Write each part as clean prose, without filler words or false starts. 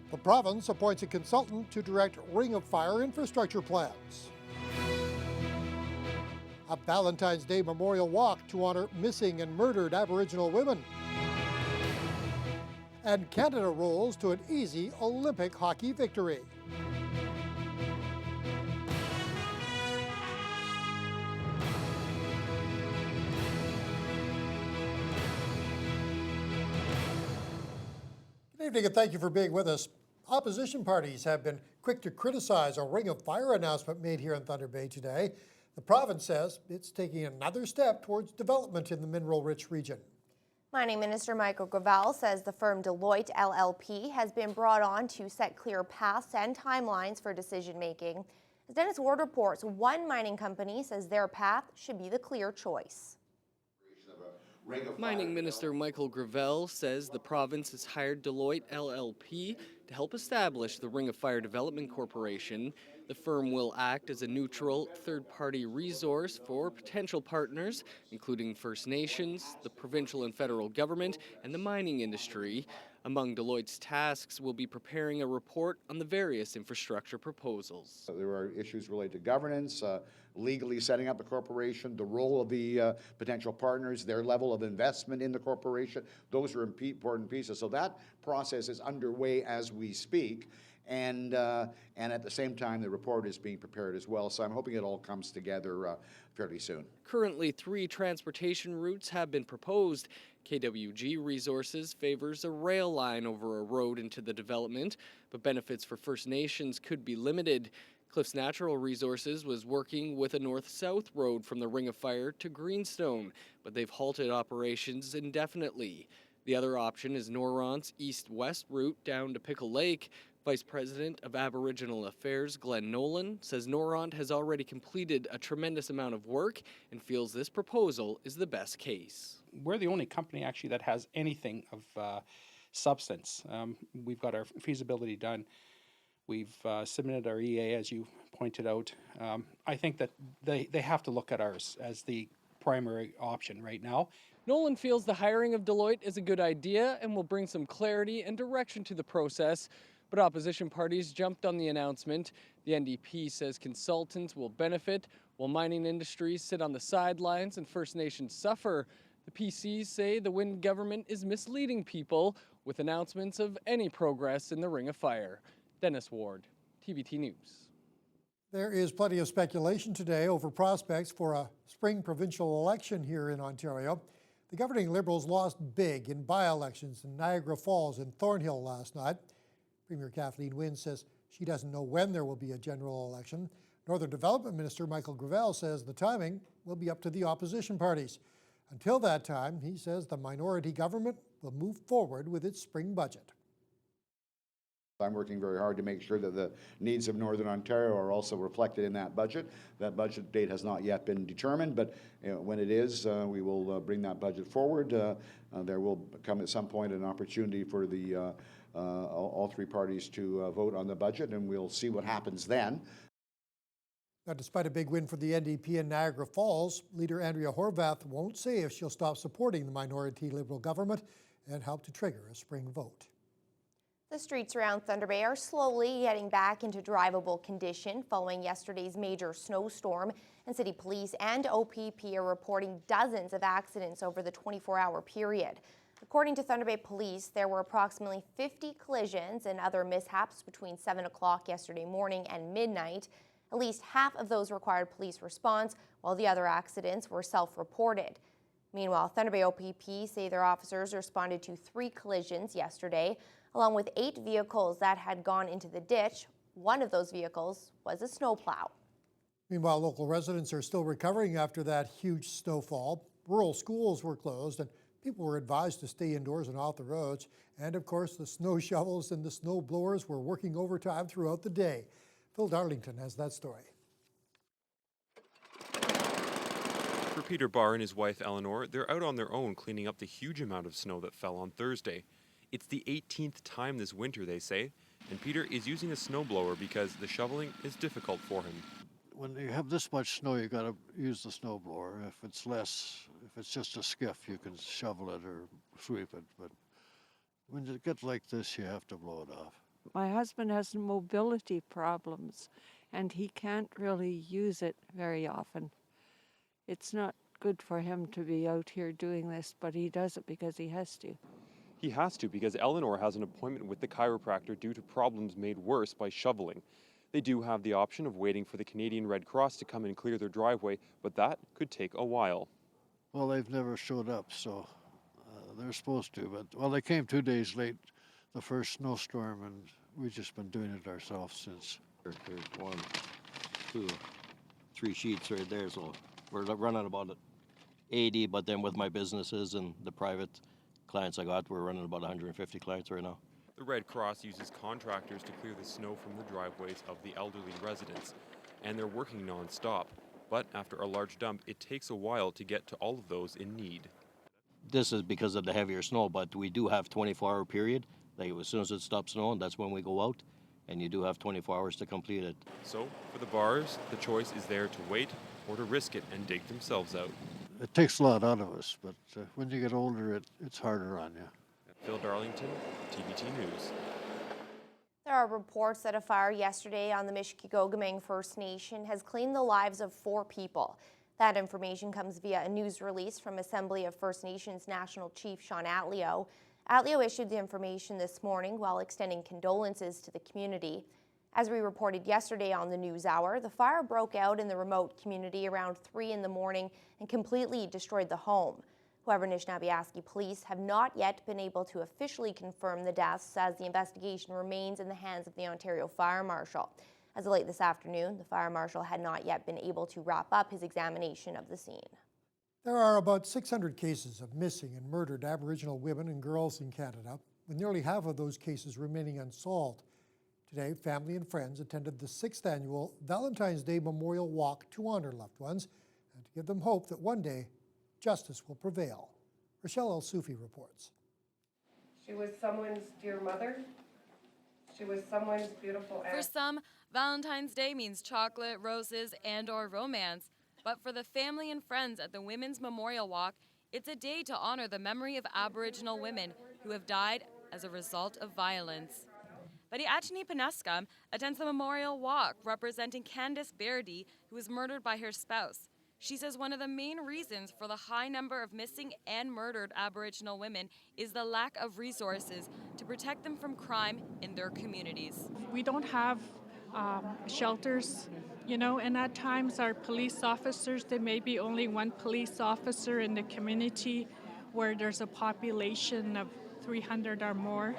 The province appoints a consultant to direct Ring of Fire infrastructure plans. A Valentine's Day memorial walk to honor missing and murdered Aboriginal women. And Canada rolls to an easy Olympic hockey victory. Good evening and thank you for being with us. Opposition parties have been quick to criticize a Ring of Fire announcement made here in Thunder Bay today. The province says it's taking another step towards development in the mineral-rich region. Mining Minister Michael Gravel says the firm Deloitte LLP has been brought on to set clear paths and timelines for decision-making. As Dennis Ward reports, one mining company says their path should be the clear choice. Mining Minister Michael Gravel says the province has hired Deloitte LLP to help establish the Ring of Fire Development Corporation. The firm will act as a neutral third-party resource for potential partners, including First Nations, the provincial and federal government, and the mining industry. Among Deloitte's tasks will be preparing a report on the various infrastructure proposals. There are issues related to governance, legally setting up the corporation, the role of the potential partners, their level of investment in the corporation. Those are important pieces. So that process is underway as we speak. And at the same time, the report is being prepared as well. So I'm hoping it all comes together fairly soon. Currently, 3 transportation routes have been proposed. KWG Resources favors a rail line over a road into the development, but benefits for First Nations could be limited. Cliffs Natural Resources was working with a north-south road from the Ring of Fire to Greenstone, but they've halted operations indefinitely. The other option is Norront's east-west route down to Pickle Lake. Vice President of Aboriginal Affairs Glenn Nolan says Norront has already completed a tremendous amount of work and feels this proposal is the best case. We're the only company actually that has anything of substance. We've got our feasibility done. We've submitted our EA, as you pointed out. I think that they have to look at ours as the primary option right now. Nolan feels the hiring of Deloitte is a good idea and will bring some clarity and direction to the process. But opposition parties jumped on the announcement. The NDP says consultants will benefit while mining industries sit on the sidelines and First Nations suffer. The PCs say the Wynne government is misleading people with announcements of any progress in the Ring of Fire. Dennis Ward, TBT News. There is plenty of speculation today over prospects for a spring provincial election here in Ontario. The governing Liberals lost big in by-elections in Niagara Falls and Thornhill last night. Premier Kathleen Wynne says she doesn't know when there will be a general election. Northern Development Minister Michael Gravel says the timing will be up to the opposition parties. Until that time, he says the minority government will move forward with its spring budget. I'm working very hard to make sure that the needs of Northern Ontario are also reflected in that budget. That budget date has not yet been determined, but when it is, we will bring that budget forward. There will come at some point an opportunity for the all 3 parties to vote on the budget, and we'll see what happens then. Now, despite a big win for the NDP in Niagara Falls, leader Andrea Horwath won't say if she'll stop supporting the minority Liberal government and help to trigger a spring vote. The streets around Thunder Bay are slowly getting back into drivable condition following yesterday's major snowstorm, and city police and OPP are reporting dozens of accidents over the 24-hour period. According to Thunder Bay Police, there were approximately 50 collisions and other mishaps between 7 o'clock yesterday morning and midnight. At least half of those required police response, while the other accidents were self-reported. Meanwhile, Thunder Bay OPP say their officers responded to 3 collisions yesterday, along with 8 vehicles that had gone into the ditch. One of those vehicles was a snowplow. Meanwhile, local residents are still recovering after that huge snowfall. Rural schools were closed and people were advised to stay indoors and off the roads. And of course, the snow shovels and the snow blowers were working overtime throughout the day. Phil Darlington has that story. For Peter Barr and his wife Eleanor, they're out on their own cleaning up the huge amount of snow that fell on Thursday. It's the 18th time this winter, they say, and Peter is using a snowblower because the shoveling is difficult for him. When you have this much snow, you got to use the snowblower. If it's less, if it's just a skiff, you can shovel it or sweep it. But when you get like this, you have to blow it off. My husband has mobility problems and he can't really use it very often. It's not good for him to be out here doing this, but he does it because he has to. He has to because Eleanor has an appointment with the chiropractor due to problems made worse by shoveling. They do have the option of waiting for the Canadian Red Cross to come and clear their driveway, but that could take a while. Well, they've never showed up, so they're supposed to. But, well, they came 2 days late, the first snowstorm, and we've just been doing it ourselves since. There's 1, 2, 3 sheets right there, so we're running about 80, but then with my businesses and the private clients I got, we're running about 150 clients right now. The Red Cross uses contractors to clear the snow from the driveways of the elderly residents, and they're working non-stop. But after a large dump, it takes a while to get to all of those in need. This is because of the heavier snow, but we do have 24-hour period. Like as soon as it stops snowing, that's when we go out, and you do have 24 hours to complete it. So, for the bars, the choice is there to wait or to risk it and dig themselves out. It takes a lot out of us, but when you get older, it's harder on you. Phil Darlington, TBT News. There are reports that a fire yesterday on the Mishkegogumeng First Nation has claimed the lives of 4 people. That information comes via a news release from Assembly of First Nations National Chief Sean Atleo. Atleo issued the information this morning while extending condolences to the community. As we reported yesterday on the News Hour, the fire broke out in the remote community around 3 in the morning and completely destroyed the home. However, Anishinaabe police have not yet been able to officially confirm the deaths as the investigation remains in the hands of the Ontario Fire Marshal. As of late this afternoon, the Fire Marshal had not yet been able to wrap up his examination of the scene. There are about 600 cases of missing and murdered Aboriginal women and girls in Canada, with nearly half of those cases remaining unsolved. Today, family and friends attended the 6th annual Valentine's Day Memorial Walk to honor loved ones and to give them hope that one day justice will prevail. Rochelle El-Soufi reports. She was someone's dear mother. She was someone's beautiful aunt. For some, Valentine's Day means chocolate, roses, and/or romance. But for the family and friends at the Women's Memorial Walk, it's a day to honor the memory of Aboriginal women who have died as a result of violence. Bariachni Panaskam attends the Memorial Walk representing Candice Bairdi, who was murdered by her spouse. She says one of the main reasons for the high number of missing and murdered Aboriginal women is the lack of resources to protect them from crime in their communities. We don't have shelters, and at times our police officers, there may be only one police officer in the community where there's a population of 300 or more.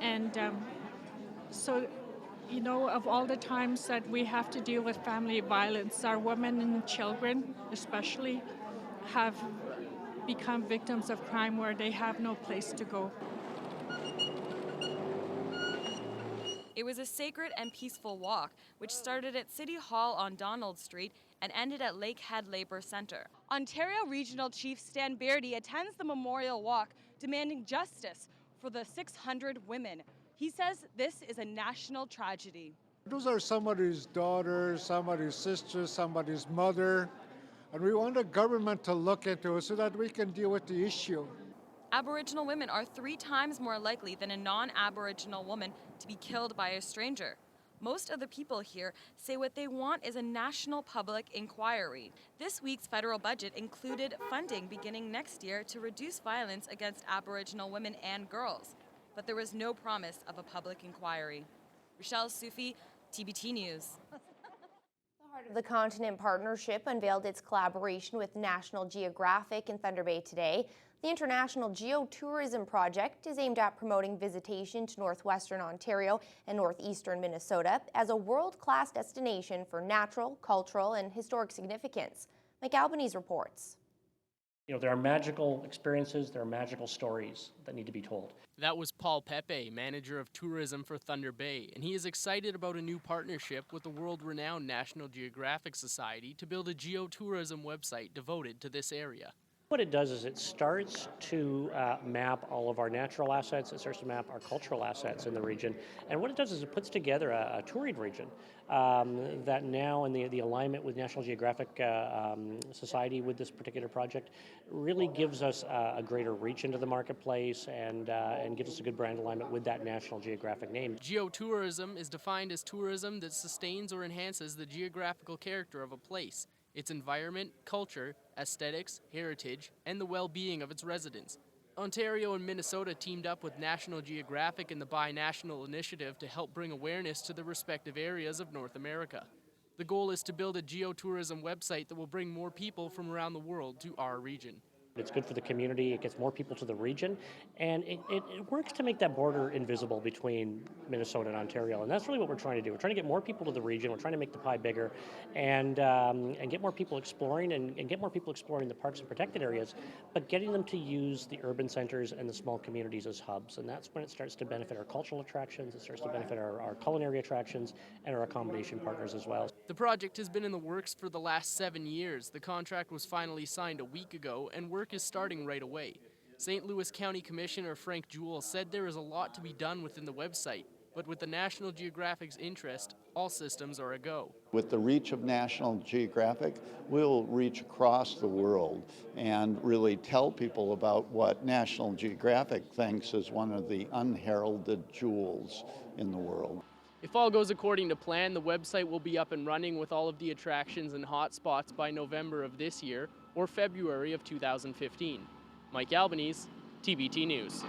And so, of all the times that we have to deal with family violence, our women and children especially have become victims of crime where they have no place to go. It was a sacred and peaceful walk, which started at City Hall on Donald Street and ended at Lakehead Labour Centre. Ontario Regional Chief Stan Bairdi attends the Memorial Walk, demanding justice for the 600 women. He says this is a national tragedy. Those are somebody's daughter, somebody's sister, somebody's mother, and we want the government to look into it so that we can deal with the issue. Aboriginal women are 3 times more likely than a non-Aboriginal woman to be killed by a stranger. Most of the people here say what they want is a national public inquiry. This week's federal budget included funding beginning next year to reduce violence against Aboriginal women and girls. But there was no promise of a public inquiry. Rochelle Soufi, TBT News. The Heart of the Continent Partnership unveiled its collaboration with National Geographic in Thunder Bay today. The International Geotourism Project is aimed at promoting visitation to northwestern Ontario and northeastern Minnesota as a world-class destination for natural, cultural, and historic significance. Mike Albanese reports. There are magical experiences, there are magical stories that need to be told. That was Paul Pepe, manager of tourism for Thunder Bay, and he is excited about a new partnership with the world-renowned National Geographic Society to build a geotourism website devoted to this area. What it does is it starts to map all of our natural assets, it starts to map our cultural assets in the region, and what it does is it puts together a touring region that now, in the alignment with National Geographic Society with this particular project, really gives us a greater reach into the marketplace and gives us a good brand alignment with that National Geographic name. Geotourism is defined as tourism that sustains or enhances the geographical character of a place, its environment, culture, aesthetics, heritage, and the well-being of its residents. Ontario and Minnesota teamed up with National Geographic and the Binational Initiative to help bring awareness to the respective areas of North America. The goal is to build a geotourism website that will bring more people from around the world to our region. It's good for the community, it gets more people to the region, and it works to make that border invisible between Minnesota and Ontario, and that's really what we're trying to do. We're trying to get more people to the region, we're trying to make the pie bigger, and get more people exploring, and get more people exploring the parks and protected areas, but getting them to use the urban centers and the small communities as hubs, and that's when it starts to benefit our cultural attractions, it starts to benefit our culinary attractions, and our accommodation partners as well. The project has been in the works for the last 7 years. The contract was finally signed a week ago, and work is starting right away. St. Louis County Commissioner Frank Jewell said there is a lot to be done within the website, but with the National Geographic's interest, all systems are a go. With the reach of National Geographic, we'll reach across the world and really tell people about what National Geographic thinks is one of the unheralded jewels in the world. If all goes according to plan, the website will be up and running with all of the attractions and hotspots by November of this year or February of 2015. Mike Albanese, TBT News.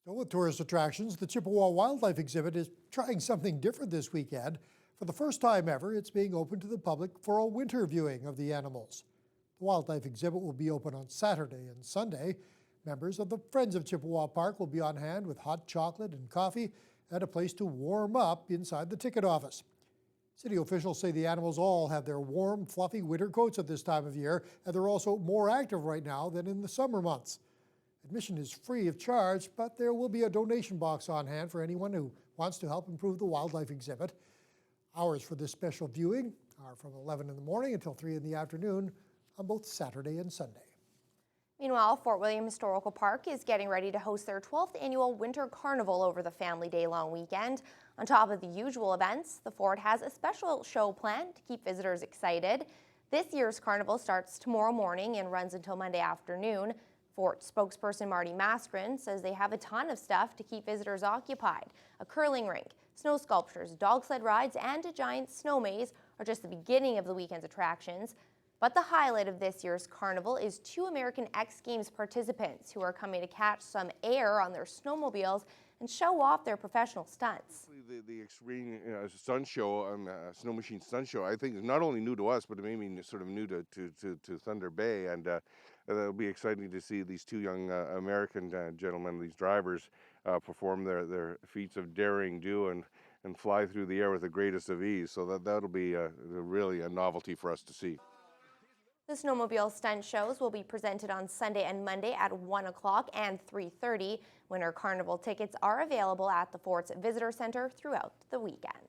Still with tourist attractions, the Chippewa Wildlife Exhibit is trying something different this weekend. For the first time ever, it's being open to the public for a winter viewing of the animals. The Wildlife Exhibit will be open on Saturday and Sunday. Members of the Friends of Chippewa Park will be on hand with hot chocolate and coffee and a place to warm up inside the ticket office. City officials say the animals all have their warm, fluffy winter coats at this time of year, and they're also more active right now than in the summer months. Admission is free of charge, but there will be a donation box on hand for anyone who wants to help improve the wildlife exhibit. Hours for this special viewing are from 11 in the morning until 3 in the afternoon on both Saturday and Sunday. Meanwhile, Fort William Historical Park is getting ready to host their 12th annual Winter Carnival over the family day-long weekend. On top of the usual events, the fort has a special show planned to keep visitors excited. This year's carnival starts tomorrow morning and runs until Monday afternoon. Fort spokesperson Marty Maskrin says they have a ton of stuff to keep visitors occupied. A curling rink, snow sculptures, dog sled rides, and a giant snow maze are just the beginning of the weekend's attractions. But the highlight of this year's carnival is 2 American X Games participants who are coming to catch some air on their snowmobiles and show off their professional stunts. The extreme stunt show, snow machine stunt show, I think is not only new to us, but it may be sort of new to Thunder Bay, and it'll be exciting to see these 2 young American gentlemen, these drivers, perform their feats of daring do and fly through the air with the greatest of ease. So that'll be really a novelty for us to see. The snowmobile stunt shows will be presented on Sunday and Monday at 1 o'clock and 3:30. Winter Carnival tickets are available at the fort's visitor center throughout the weekends.